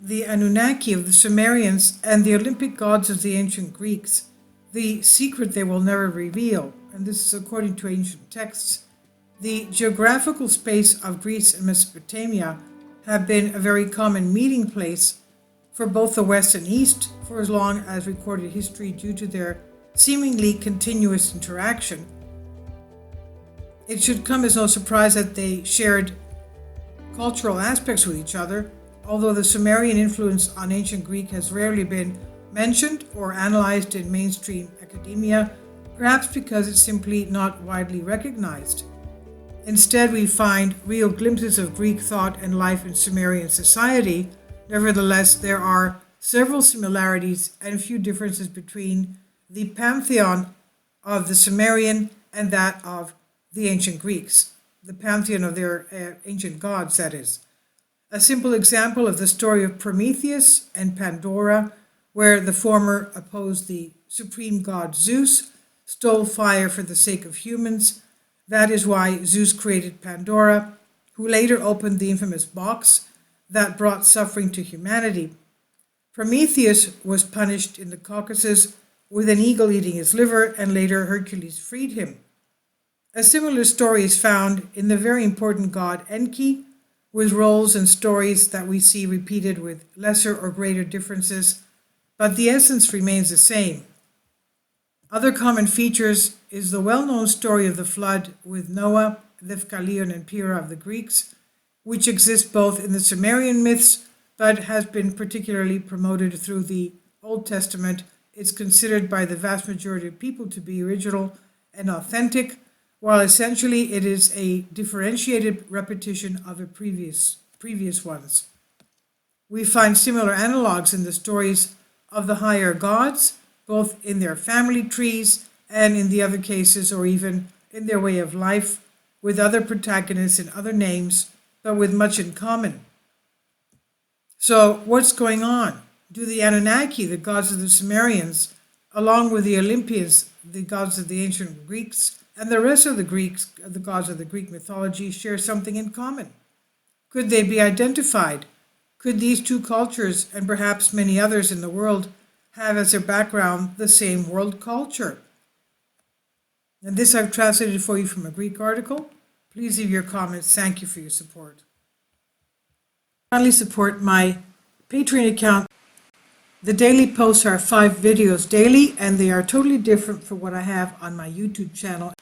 the Anunnaki of the Sumerians and the Olympic gods of the ancient Greeks, the secret they will never reveal, and this is according to ancient texts. The geographical space of Greece and Mesopotamia have been a very common meeting place for both the West and East for as long as recorded history due to their seemingly continuous interaction. It should come as no surprise that they shared cultural aspects with each other, although the Sumerian influence on ancient Greek has rarely been mentioned or analyzed in mainstream academia, perhaps because it's simply not widely recognized. Instead, we find real glimpses of Greek thought and life in Sumerian society. Nevertheless, there are several similarities and a few differences between the pantheon of the Sumerian and that of the ancient Greeks, the pantheon of their ancient gods, that is. A simple example of the story of Prometheus and Pandora, where the former opposed the supreme god Zeus, stole fire for the sake of humans. That is why Zeus created Pandora, who later opened the infamous box that brought suffering to humanity. Prometheus was punished in the Caucasus with an eagle eating his liver, and later Hercules freed him. A similar story is found in the very important god Enki, with roles and stories that we see repeated with lesser or greater differences, but the essence remains the same. Other common features is the well-known story of the flood with Noah, Deucalion, and Pyrrha of the Greeks, which exists both in the Sumerian myths but has been particularly promoted through the Old Testament. It's considered by the vast majority of people to be original and authentic, while essentially it is a differentiated repetition of a previous ones. We find similar analogs in the stories of the higher gods, both in their family trees and in the other cases, or even in their way of life, with other protagonists and other names, but with much in common. So what's going on? Do the Anunnaki, the gods of the Sumerians, along with the Olympians, the gods of the ancient Greeks, and the rest of the Greeks, the gods of the Greek mythology, share something in common? Could they be identified? Could these two cultures, and perhaps many others in the world, have as their background the same world culture? And this I've translated for you from a Greek article. Please leave your comments. Thank you for your support. Kindly support my Patreon account. The daily posts are 5 videos daily, and they are totally different from what I have on my YouTube channel.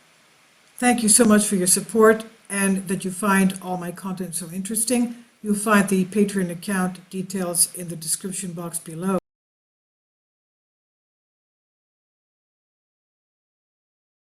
Thank you so much for your support and that you find all my content so interesting. You'll find the Patreon account details in the description box below.